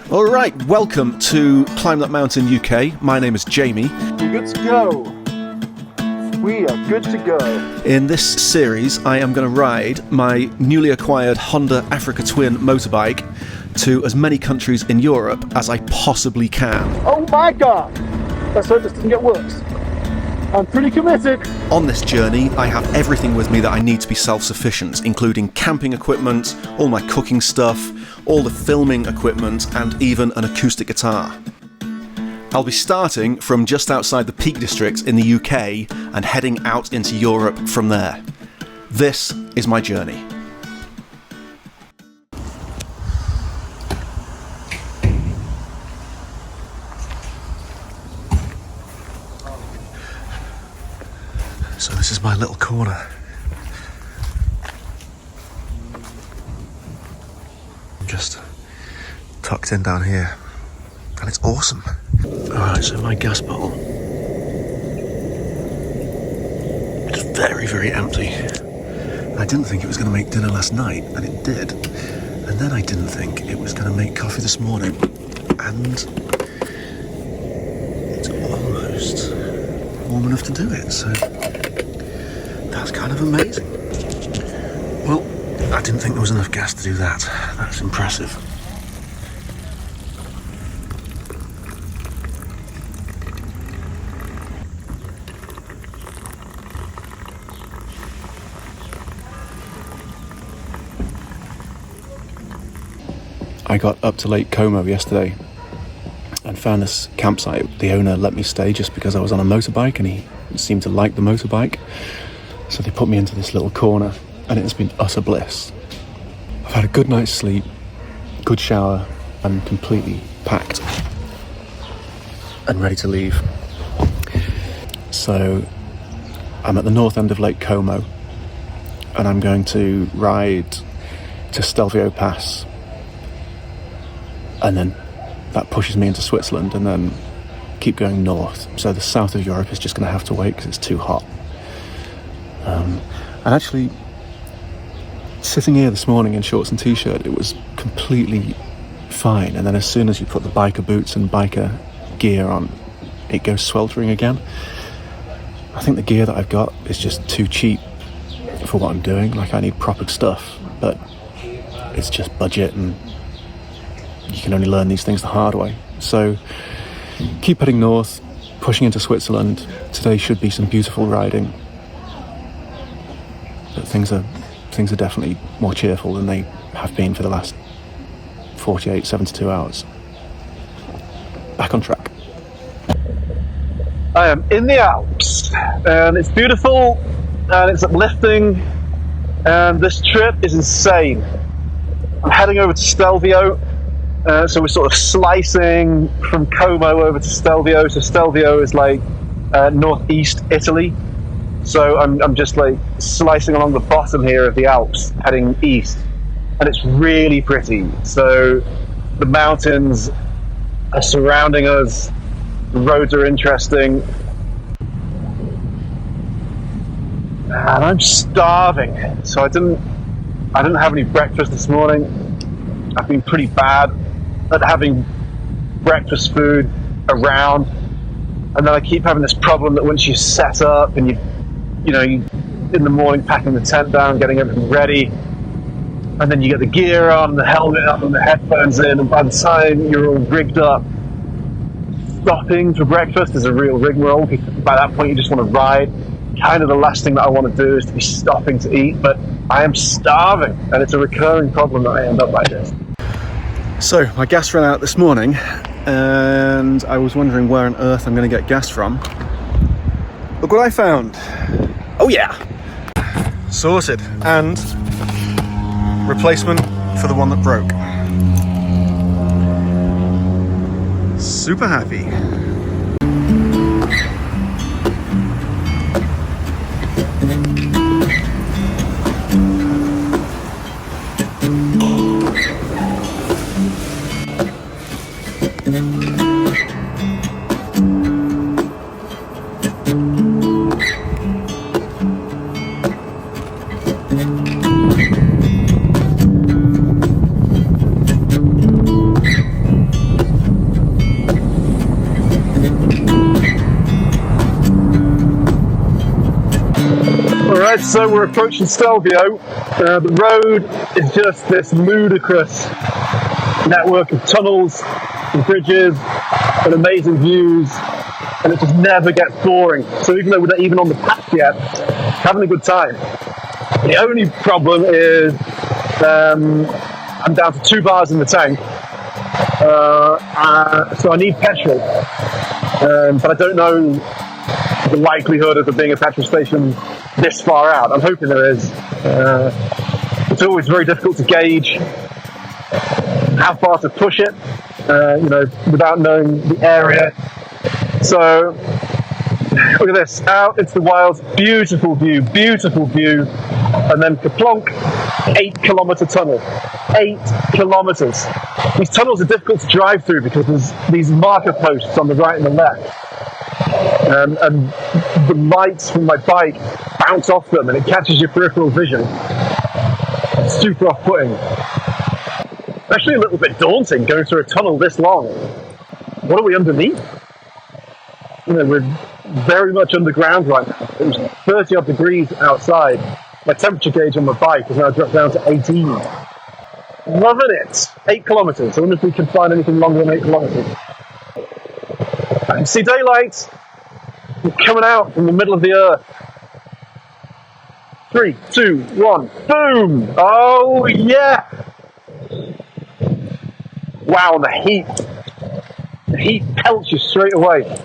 Alright, welcome to Climb That Mountain UK. My name is Jamie. We're good to go. We are good to go. In this series, I am going to ride my newly acquired Honda Africa Twin motorbike to as many countries in Europe as I possibly can. Oh my god! Let's hope this doesn't get worse. I'm pretty committed. On this journey, I have everything with me that I need to be self-sufficient, including camping equipment, all my cooking stuff, all the filming equipment, and even an acoustic guitar. I'll be starting from just outside the Peak District in the UK and heading out into Europe from there. This is my journey. So this is my little corner. I'm just tucked in down here, and it's awesome. Alright, so my gas bottle is very, very empty. I didn't think it was going to make dinner last night, and it did. And then I didn't think it was going to make coffee this morning, and it's almost warm enough to do it, so that's kind of amazing. Well, I didn't think there was enough gas to do that. That's impressive. I got up to Lake Como yesterday and found this campsite. The owner let me stay just because I was on a motorbike and he seemed to like the motorbike. So they put me into this little corner and it's been utter bliss. I've had a good night's sleep, good shower, and completely packed and ready to leave. So I'm at the north end of Lake Como and I'm going to ride to Stelvio Pass, and then that pushes me into Switzerland and then keep going north. So the south of Europe is just going to have to wait because it's too hot. And actually, sitting here this morning in shorts and t-shirt, it was completely fine. And then as soon as you put the biker boots and biker gear on, it goes sweltering again. I think the gear that I've got is just too cheap for what I'm doing. Like, I need proper stuff, but it's just budget and you can only learn these things the hard way. So keep heading north, pushing into Switzerland. Today should be some beautiful riding. But things are definitely more cheerful than they have been for the last 72 hours. Back on track. I am in the Alps, and it's beautiful, and it's uplifting, and this trip is insane. I'm heading over to Stelvio, so we're sort of slicing from Como over to Stelvio. So Stelvio is like northeast Italy. So I'm just like slicing along the bottom here of the Alps, heading east, and it's really pretty. So the mountains are surrounding us, the roads are interesting, and I'm starving. So I didn't have any breakfast this morning. I've been pretty bad at having breakfast food around, and then I keep having this problem that once you set up and you in the morning packing the tent down, getting everything ready, and then you get the gear on, the helmet up and the headphones in, and by the time you're all rigged up, stopping for breakfast is a real rigmarole. By that point you just want to ride. Kind of the last thing that I want to do is to be stopping to eat, but I am starving, and it's a recurring problem that I end up like this. So my gas ran out this morning and I was wondering where on earth I'm going to get gas from. Look what I found. Oh yeah! Sorted. And replacement for the one that broke. Super happy. Right, so we're approaching Stelvio. The road is just this ludicrous network of tunnels and bridges and amazing views, and it just never gets boring. So even though we're not even on the path yet, having a good time. The only problem is I'm down to 2 bars in the tank, so I need petrol, but I don't know the likelihood of there being a petrol station this far out. I'm hoping there is. It's always very difficult to gauge how far to push it, without knowing the area. So look at this, out into the wilds, beautiful view, and then kaplonk, 8-kilometer tunnel. 8 kilometers. These tunnels are difficult to drive through because there's these marker posts on the right and the left. And the lights from my bike bounce off them and it catches your peripheral vision. It's super off-putting. Actually a little bit daunting going through a tunnel this long. What are we underneath? We're very much underground right now. It was 30 odd degrees outside. My temperature gauge on my bike has now dropped down to 18. Loving it. 8 kilometers. I wonder if we can find anything longer than 8 kilometers. I can see daylight. We're coming out from the middle of the earth. 3, 2, 1, boom! Oh yeah! Wow, the heat pelts you straight away.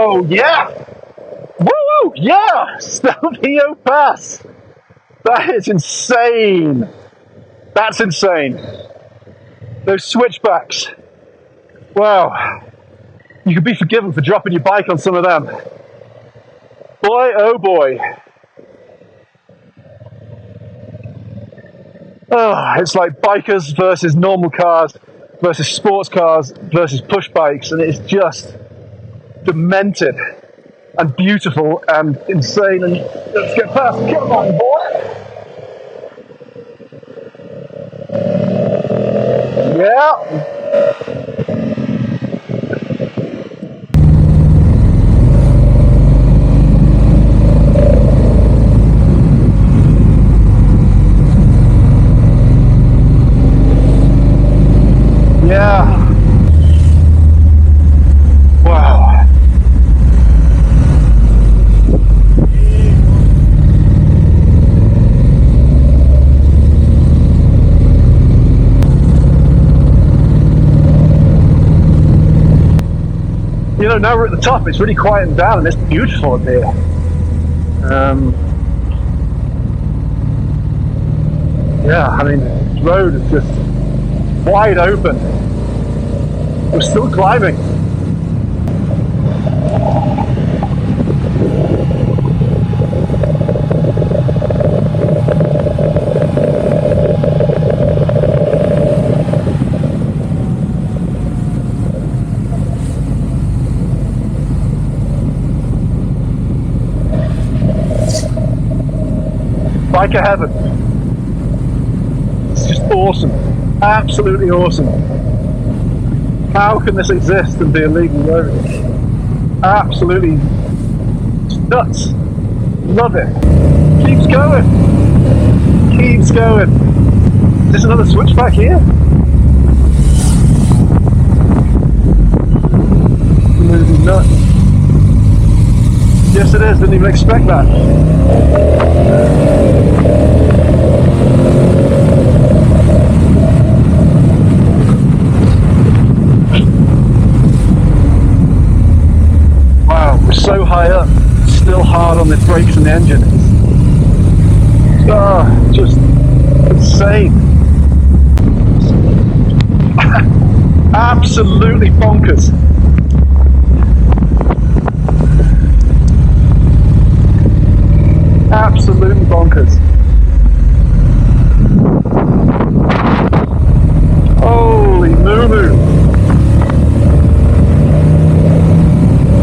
Oh yeah! Woo! Yeah! Stelvio Pass! That is insane! That's insane. Those switchbacks. Wow. You could be forgiven for dropping your bike on some of them. Boy, oh boy. Oh, it's like bikers versus normal cars versus sports cars versus push bikes, and it's just demented and beautiful and insane. And let's get past. Come on, boy. Yeah. Yeah. Wow. You know, now we're at the top, it's really quieting down and it's beautiful up here. Yeah, I mean, the road is just wide open. We're still climbing. Biker heaven. It's just awesome. Absolutely awesome. How can this exist and be a legal road? Absolutely nuts. Love it. Keeps going. Keeps going. Is this another switchback here? Moving nuts. Yes it is, didn't even expect that. So high up, still hard on the brakes and the engine. Oh, just insane. Absolutely bonkers. Absolutely bonkers. Holy moo-moo.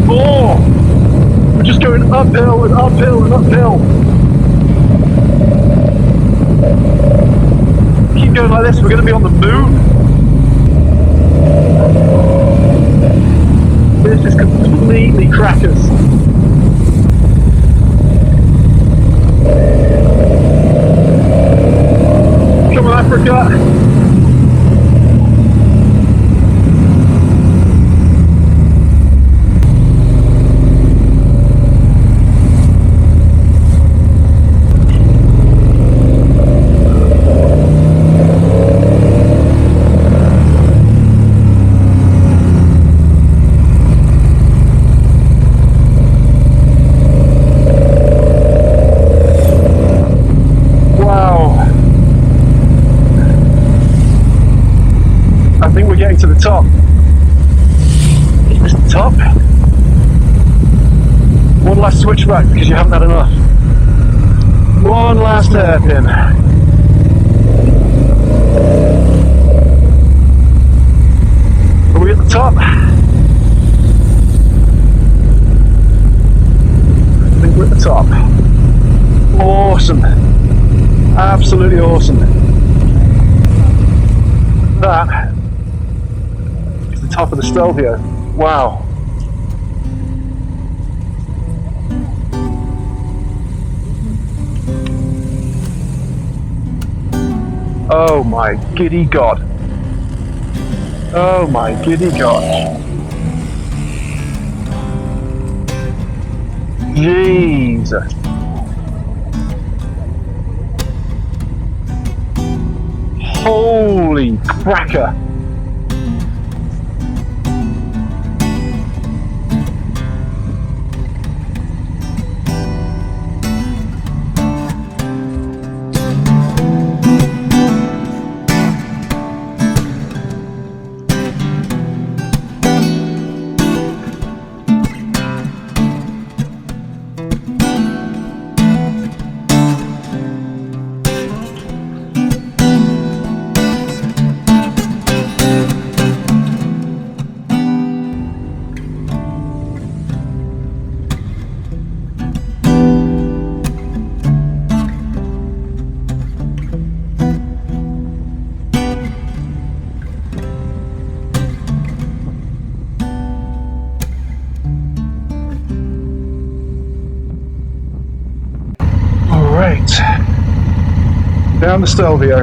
More. Just going uphill and uphill and uphill. Keep going like this, we're going to be on the moon. This is completely crackers. Come on, Africa. To the top. Is this the top? One last switchback because you haven't had enough. One last hairpin. Are we at the top? I think we're at the top. Awesome. Absolutely awesome. That top of the Stelvio. Wow. Oh my giddy God. Oh my giddy God. Jesus. Holy cracker. Right, down the Stelvio.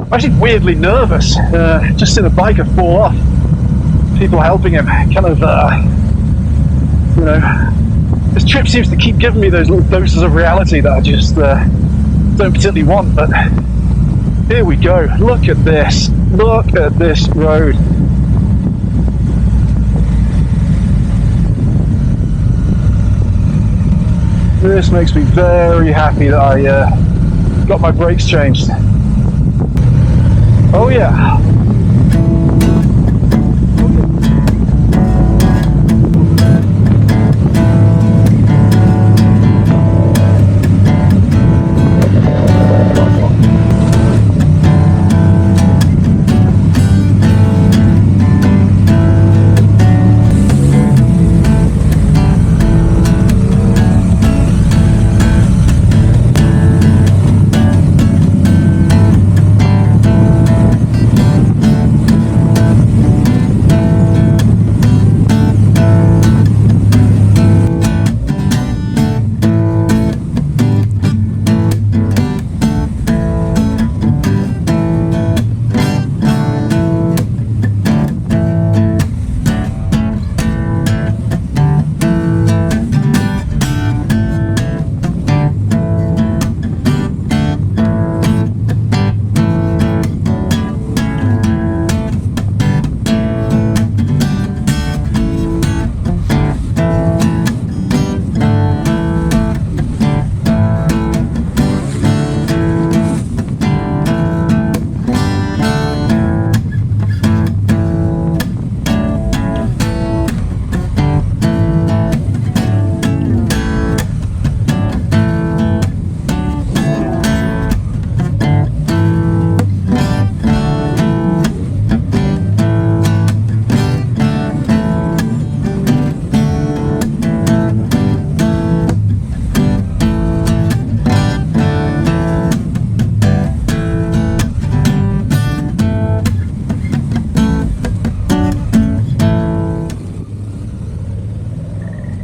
I'm actually weirdly nervous. Just seen a biker fall off. People helping him. Kind of, you know, this trip seems to keep giving me those little doses of reality that I just don't particularly want. But here we go. Look at this. Look at this road. This makes me very happy that I got my brakes changed. Oh yeah.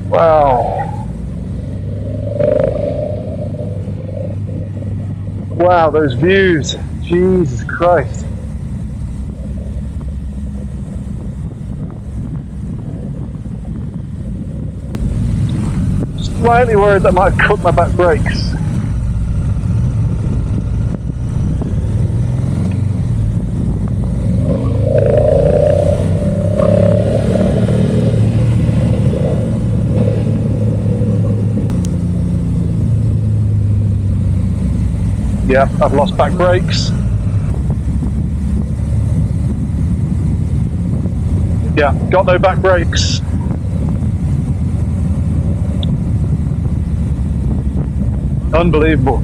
Wow. Wow, those views. Jesus Christ. Slightly worried that I might have cut my back brakes. Yeah, I've lost back brakes. Yeah, got no back brakes. Unbelievable.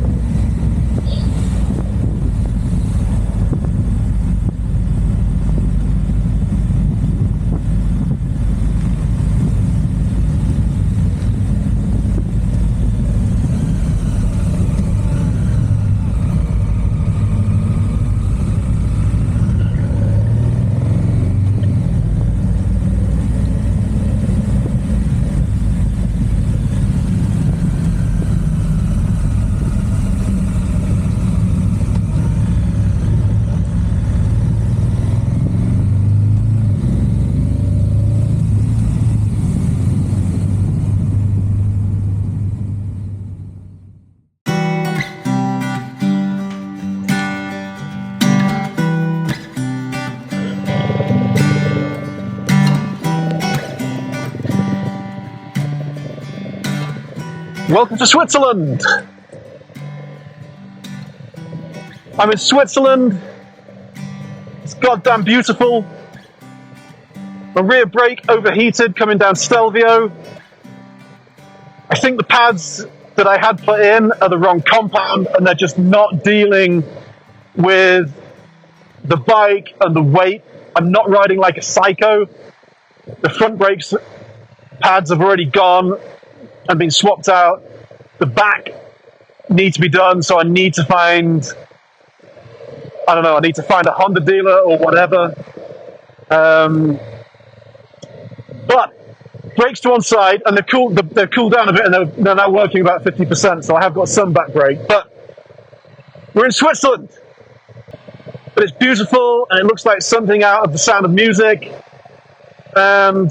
Welcome to Switzerland! I'm in Switzerland. It's goddamn beautiful. My rear brake overheated coming down Stelvio. I think the pads that I had put in are the wrong compound and they're just not dealing with the bike and the weight. I'm not riding like a psycho. The front brakes pads have already gone and been swapped out. The back needs to be done, so I need to find, I don't know, I need to find a Honda dealer or whatever. But But brakes to one side, and they've cooled down a bit, and they're now working about 50%, so I have got some back brake. But we're in Switzerland. But it's beautiful, and it looks like something out of The Sound of Music. And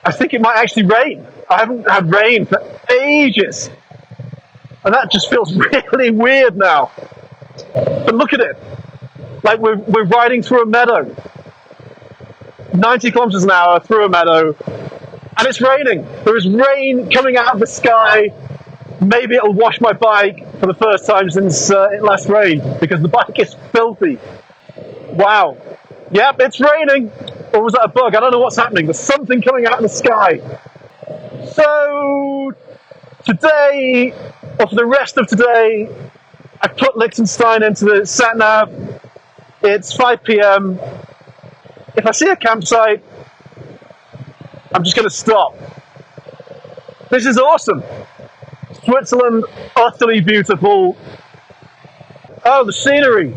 I think it might actually rain. I haven't had rain for ages. And that just feels really weird now. But look at it. Like we're riding through a meadow. 90 kilometers an hour through a meadow. And it's raining. There is rain coming out of the sky. Maybe it'll wash my bike for the first time since it last rained, because the bike is filthy. Wow. Yep, it's raining. Or was that a bug? I don't know what's happening. There's something coming out of the sky. So today, or for the rest of today, I put Liechtenstein into the sat-nav. It's 5 p.m. If I see a campsite, I'm just going to stop. This is awesome. Switzerland, utterly beautiful. Oh, the scenery.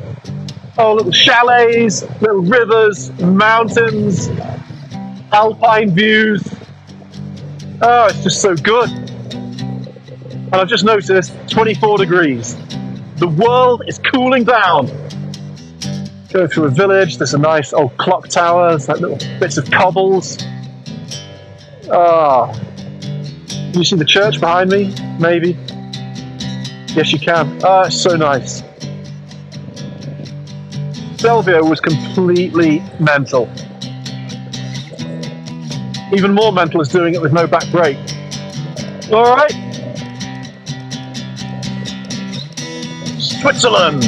Oh, little chalets, little rivers, mountains, alpine views. Oh, it's just so good. And I've just noticed 24 degrees. The world is cooling down. Go through a village. There's a nice old clock tower. There's like little bits of cobbles. Ah. Can you see the church behind me? Maybe. Yes, you can. Ah, it's so nice. Stelvio was completely mental. Even more mental is doing it with no back brake. All right. Switzerland.